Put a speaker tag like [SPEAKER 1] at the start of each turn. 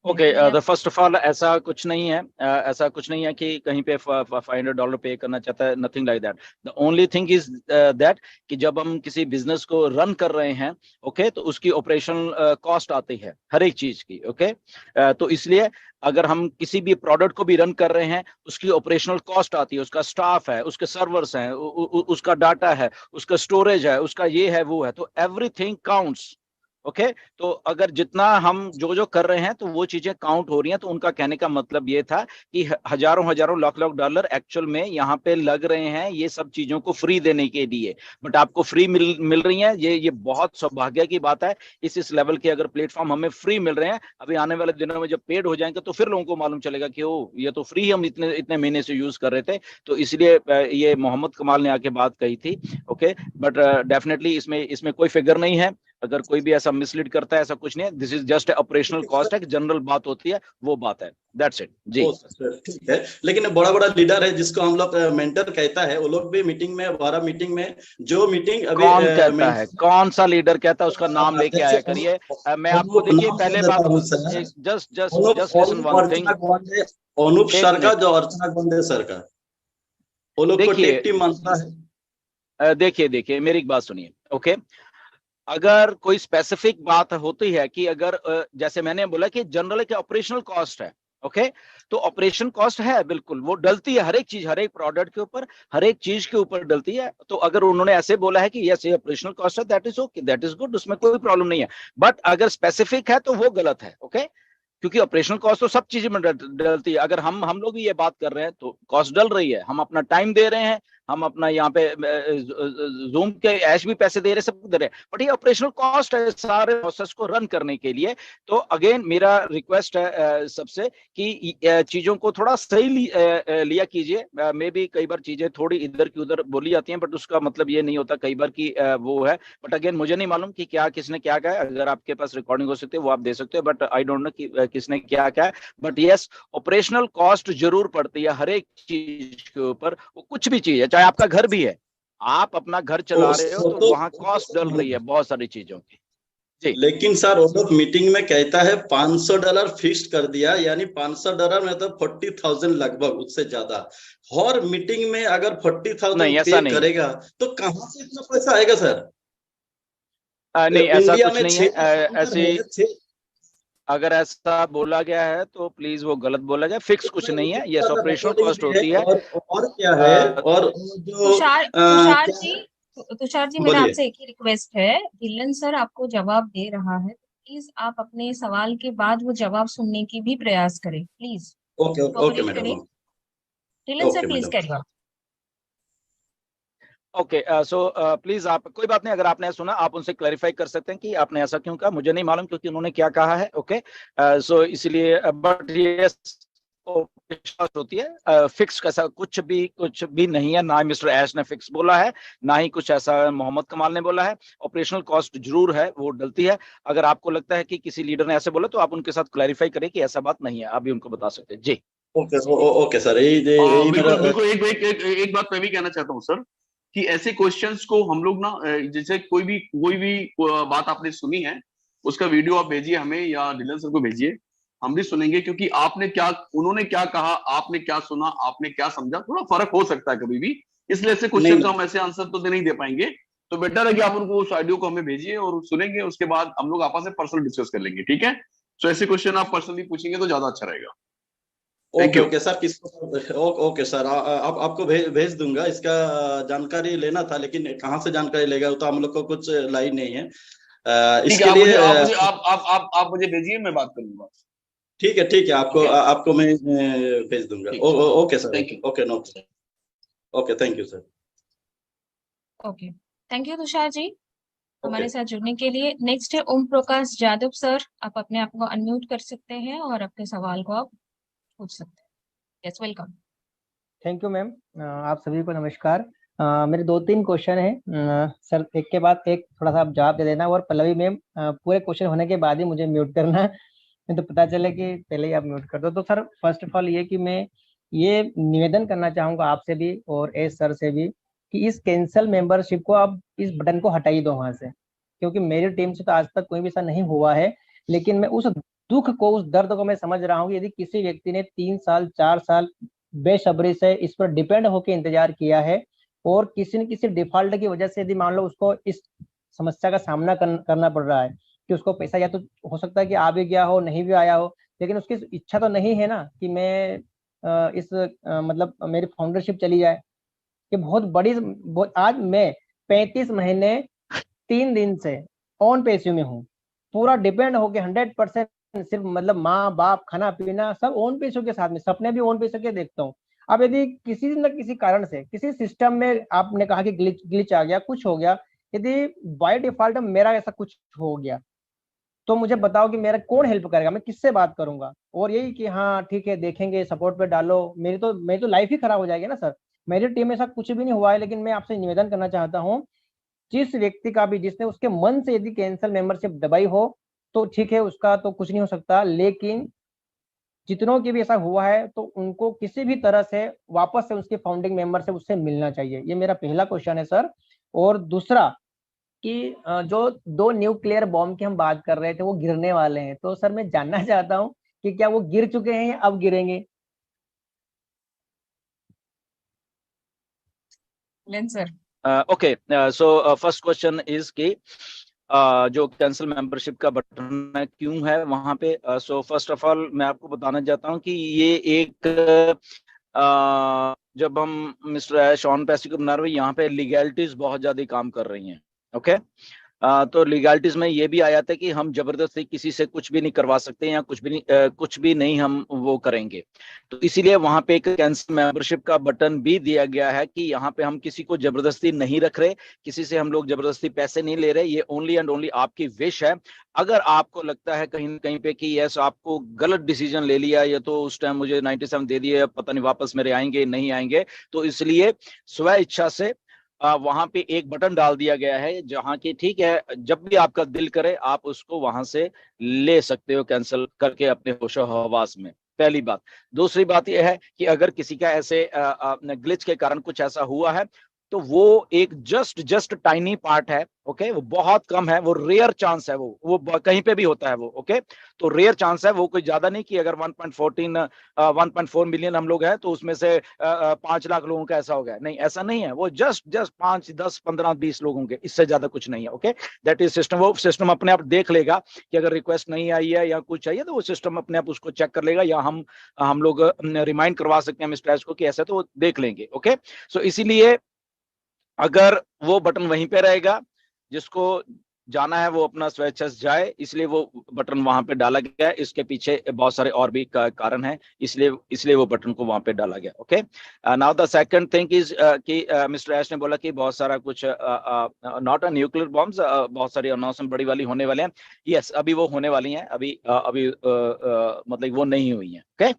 [SPEAKER 1] Okay, the first of all ऐसा कुछ नहीं है, ऐसा कुछ नहीं है कि कहीं पे $500 पे करना चाहता है, nothing like that. The only thing is that कि जब हम किसी बिजनेस को रन कर रहे हैं, ओके, तो उसकी ऑपरेशनल कॉस्ट आती है हर एक चीज की, ओके। तो इसलिए अगर हम किसी भी प्रोडक्ट को भी रन कर रहे हैं, उसकी ऑपरेशनल कॉस्ट आती है, उसका स्टाफ है, उसके सर्वर्स हैं, उसका डाटा है, उसका स्टोरेज है, उसका ये है वो है, तो एवरीथिंग काउंट्स, ओके। तो अगर जितना हम जो जो कर रहे हैं तो वो चीजें काउंट हो रही हैं, तो उनका कहने का मतलब ये था कि हजारों हजारों लाख लाख डॉलर एक्चुअल में यहाँ पे लग रहे हैं ये सब चीजों को फ्री देने के लिए, बट आपको फ्री मिल रही है, ये बहुत सौभाग्य की बात है। इस लेवल के अगर प्लेटफॉर्म हमें फ्री मिल रहे हैं, अभी आने वाले दिनों में जब पेड हो जाएंगे तो फिर लोगों को मालूम चलेगा कि ओ ये तो फ्री हम इतने इतने महीने से यूज कर रहे थे। तो इसलिए ये मोहम्मद कमाल ने आके बात कही थी, ओके। बट डेफिनेटली इसमें इसमें कोई फिगर नहीं है, अगर कोई भी ऐसा मिसलीड करता है, ऐसा कुछ नहीं है। This is just operational cost है, जनरल बात होती है, वो बात है, दैट्स इट जी।
[SPEAKER 2] ठीक है, लेकिन बड़ा बड़ा लीडर है जिसको हम लोग मेंटर कहता है, वो लोग भी मीटिंग में, हमारा मीटिंग में जो मीटिंग अभी
[SPEAKER 1] कौन कहता है, कौन सा लीडर कहता है, उसका नाम लेके आया करिए। मैं आपको देखिए पहले बात, just just just listen one thing.
[SPEAKER 2] Anoop sir का, जो अर्चना गोंडे सर का, वो लोग को टेक टीम मानता है।
[SPEAKER 1] देखिए देखिए मेरी एक बात सुनिए, ओके। अगर कोई स्पेसिफिक बात होती है कि अगर जैसे मैंने बोला कि जनरल के ऑपरेशनल कॉस्ट है, ओके, तो ऑपरेशन कॉस्ट है, बिल्कुल वो डलती है, हर एक चीज, हर एक प्रोडक्ट के ऊपर, हर एक चीज के ऊपर डलती है। तो अगर उन्होंने ऐसे बोला है कि यस ये ऑपरेशनल कॉस्ट है, that is okay, that is good, उसमें कोई प्रॉब्लम नहीं है। बट अगर स्पेसिफिक है तो वो गलत है, ओके। क्योंकि ऑपरेशनल कॉस्ट तो सब चीज में डलती है। अगर हम लोग भी ये बात कर रहे हैं तो कॉस्ट डल रही है, हम अपना टाइम दे रहे हैं, हम अपना यहाँ पे जूम के ऐश भी पैसे दे रहे, सब दे रहे हैं, बट ये ऑपरेशनल कॉस्ट है सारे प्रोसेस को रन करने के लिए। तो अगेन मेरा रिक्वेस्ट है सबसे कि चीजों को थोड़ा सही लिया कीजिए। मे भी कई बार चीजें थोड़ी इधर की उधर बोली जाती हैं, बट उसका मतलब ये नहीं होता कई बार की वो है। बट अगेन मुझे नहीं मालूम कि क्या किसने क्या कहा है, अगर आपके पास रिकॉर्डिंग हो सकती है वो आप दे सकते हो, बट आई डोंट नो कि किसने क्या कहा है। बट यस, ऑपरेशनल कॉस्ट जरूर पड़ती है हर एक चीज के ऊपर, वो कुछ भी चीज है, चाहे आपका घर भी है, आप अपना घर चला रहे हो तो वहां कॉस्ट डल रही है बहुत सारी चीजों की जी।
[SPEAKER 2] लेकिन सर वो लोग मीटिंग में कहता है $500 फिक्स कर दिया, यानी $500 में तो 40,000 लगभग, उससे ज्यादा। हर मीटिंग में अगर 40,000 पे करेगा तो कहां से इतना पैसा आएगा सर?
[SPEAKER 1] नहीं ऐसा
[SPEAKER 2] इंडिया
[SPEAKER 1] कुछ
[SPEAKER 2] में
[SPEAKER 1] नहीं है, ऐसे अगर ऐसा बोला गया है तो प्लीज वो गलत बोला गया, फिक्स कुछ नहीं है, ये ऑपरेशनल कॉस्ट होती है।
[SPEAKER 2] और क्या है, और जो
[SPEAKER 3] तुषार जी मेरा आपसे एक ही रिक्वेस्ट है, ढिल्लन सर आपको जवाब दे रहा है, प्लीज आप अपने सवाल के बाद वो जवाब सुनने की भी प्रयास करें please.
[SPEAKER 2] Okay okay madam,
[SPEAKER 3] Dhillon sir please करिए।
[SPEAKER 1] ओके, सो प्लीज आप, कोई बात नहीं, अगर आपने सुना आप उनसे क्लैरिफाई कर सकते हैं कि आपने ऐसा क्यों कहा, मुझे नहीं मालूम क्योंकि उन्होंने क्या कहा है, ओके। सो इसलिए बट ये होती है, फिक्स ऐसा कुछ भी नहीं है, ना मिस्टर ऐश ने फिक्स बोला है, ना ही कुछ ऐसा मोहम्मद कमाल ने बोला है। ऑपरेशनल कॉस्ट जरूर है, वो डलती है। अगर आपको लगता है कि किसी लीडर ने ऐसे बोला तो आप उनके साथ क्लैरिफाई करें कि ऐसा बात नहीं है, आप भी उनको बता सकते हैं जी।
[SPEAKER 2] ओके सर,
[SPEAKER 4] बिल्कुल एक बात मैं भी कहना चाहता हूँ सर, कि ऐसे क्वेश्चंस को हम लोग ना, जैसे कोई भी बात आपने सुनी है उसका वीडियो आप भेजिए हमें या ढिल्लन सर को भेजिए, हम भी सुनेंगे, क्योंकि आपने क्या, उन्होंने क्या कहा, आपने क्या सुना, आपने क्या समझा, थोड़ा फर्क हो सकता है कभी भी, इसलिए ऐसे क्वेश्चन का हम ऐसे आंसर तो नहीं दे पाएंगे। तो बेटर है कि आप उनको उस ऑडियो को हमें भेजिए और सुनेंगे, उसके बाद हम लोग आपस में पर्सनल डिस्कस कर लेंगे, ठीक है। तो ऐसे क्वेश्चन आप पर्सनली पूछेंगे तो ज्यादा अच्छा रहेगा।
[SPEAKER 2] ओके सर, किसको? ओके सर, आपको भेज दूंगा, इसका जानकारी लेना था, लेकिन कहाँ से जानकारी लेगा वो तो हम लोग को कुछ लाइन नहीं है। इसके लिए
[SPEAKER 4] आप मुझे भेजिए, मैं बात करूंगा।
[SPEAKER 2] ठीक है, आपको मैं भेज दूंगा। Okay sir, okay no, okay thank you sir.
[SPEAKER 3] Okay, thank you Tushar ji हमारे साथ जुड़ने के लिए। नेक्स्ट है ओम प्रकाश यादव सर, आप अपने आप को अनम्यूट कर सकते हैं और अपने सवाल को आप पूछ सकते हैं। Yes welcome.
[SPEAKER 5] Thank you ma'am, आप सभी को नमस्कार। मेरे 2-3 क्वेश्चन हैं सर, एक के बाद एक थोड़ा सा आप जवाब दे देना, और पल्लवी मैम पूरे क्वेश्चन होने के बाद ही मुझे म्यूट करना, नहीं तो पता चले कि पहले ही आप म्यूट कर दो। तो सर फर्स्ट ऑफ ऑल ये कि मैं ये निवेदन करना चाहूँगा आपसे भी और एस सर से भी कि इस कैंसल मेंबरशिप को आप इस बटन को हटाई दो वहाँ से, क्योंकि मेरी टीम से तो आज तक कोई भी ऐसा नहीं हुआ है, लेकिन मैं उस दुख को, उस दर्द को मैं समझ रहा हूँ कि यदि किसी व्यक्ति ने 3 साल 4 साल बेसब्री से इस पर डिपेंड होकर इंतजार किया है और किसी न किसी डिफॉल्ट की वजह से यदि मान लो उसको इस समस्या का सामना करना पड़ रहा है कि उसको पैसा या तो हो सकता है कि आ भी गया हो, नहीं भी आया हो, लेकिन उसकी इच्छा तो नहीं है ना कि मैं मतलब मेरी फाउंडरशिप चली जाए। ये बहुत बड़ी आज मैं 35 महीने 3 दिन से ऑन पेसिव में हूँ, पूरा डिपेंड होके 100% सिर्फ मतलब माँ बाप खाना पीना सब ऑन पेसिव के साथ में, सपने भी ऑन पेसिव के देखता हूँ। अब यदि किसी न किसी कारण से किसी सिस्टम में आपने कहा कि ग्लिच आ गया, कुछ हो गया, यदि बाय डिफॉल्ट मेरा ऐसा कुछ हो गया तो मुझे बताओ कि मेरा कौन हेल्प करेगा, मैं किससे बात करूंगा? और यही कि हाँ ठीक है देखेंगे, सपोर्ट पे डालो, मेरी तो लाइफ ही खराब हो जाएगी ना सर। मेरी टीम में ऐसा कुछ भी नहीं हुआ है, लेकिन मैं आपसे निवेदन करना चाहता हूँ, जिस व्यक्ति का भी जिसने उसके मन से यदि कैंसल मेंबरशिप दबाई हो तो ठीक है, उसका तो कुछ नहीं हो सकता, लेकिन जितनों की भी ऐसा हुआ है तो उनको किसी भी तरह से वापस से उसके फाउंडिंग मेंबर से उससे मिलना चाहिए। ये मेरा पहला क्वेश्चन है सर। और दूसरा कि जो 2 न्यूक्लियर बॉम्ब की हम बात कर रहे थे वो गिरने वाले हैं, तो सर मैं जानना चाहता हूँ कि क्या वो गिर चुके हैं या अब गिरेंगे?
[SPEAKER 3] Sir
[SPEAKER 1] okay, so first question is कि जो कैंसिल मेंबरशिप का बटन है क्यों है वहां पे। सो फर्स्ट ऑफ ऑल मैं आपको बताना चाहता हूं कि ये एक जब हम मिस्टर ऐश ऑन पैसिव को बना रहे हैं, यहाँ पे लीगैलिटीज बहुत ज्यादा काम कर रही हैं। ओके, तो लीगलिटीज में ये भी आया था कि हम जबरदस्ती किसी से कुछ भी नहीं करवा सकते या कुछ भी नहीं हम वो करेंगे। तो इसीलिए वहां पे एक कैंसिल मेंबरशिप का बटन भी दिया गया है कि यहाँ पे हम किसी को जबरदस्ती नहीं रख रहे, किसी से हम लोग जबरदस्ती पैसे नहीं ले रहे, ये ओनली एंड ओनली आपकी विश है। अगर आपको लगता है कहीं कहीं पे कि यस आपको गलत डिसीजन ले लिया, या तो उस टाइम मुझे 97 दे दिए, पता नहीं वापस मेरे आएंगे नहीं आएंगे, तो इसलिए स्व इच्छा से वहां पे एक बटन डाल दिया गया है जहां की ठीक है जब भी आपका दिल करे आप उसको वहां से ले सकते हो कैंसिल करके अपने होशो हवास में। पहली बात। दूसरी बात यह है कि अगर किसी का ऐसे ग्लिच के कारण कुछ ऐसा हुआ है तो वो एक जस्ट टाइनी पार्ट है। ओके, वो बहुत कम है, वो रेयर चांस है, वो कहीं पे भी होता है वो। ओके, तो रेयर चांस है, वो कोई ज्यादा नहीं कि अगर 1.4 मिलियन हम लोग हैं तो उसमें से 5 लाख लोगों का ऐसा हो गया, नहीं ऐसा नहीं है। वो जस्ट 5 10 15 20 लोगों के, इससे ज्यादा कुछ नहीं है। Okay, that is system. वो सिस्टम अपने आप देख लेगा कि अगर रिक्वेस्ट नहीं आई है या कुछ चाहिए तो वो सिस्टम अपने आप उसको चेक कर लेगा, या हम लोग रिमाइंड करवा सकते हैं मिस्टर एच को कि ऐसा, तो वो देख लेंगे। ओके, सो इसीलिए अगर वो बटन वहीं पे रहेगा, जिसको जाना है वो अपना स्वेच्छा से जाए, इसलिए वो बटन वहां पे डाला गया है। इसके पीछे बहुत सारे और भी कारण हैं, इसलिए वो बटन को वहां पे डाला गया। Okay, now the second thing is कि मिस्टर एश ने बोला कि बहुत सारा कुछ नॉट अ न्यूक्लियर बॉम्ब्स, बहुत सारी अनाउंसमेंट बड़ी वाली होने वाले हैं। यस, अभी वो होने वाली हैं, अभी मतलब वो नहीं हुई है। ओके,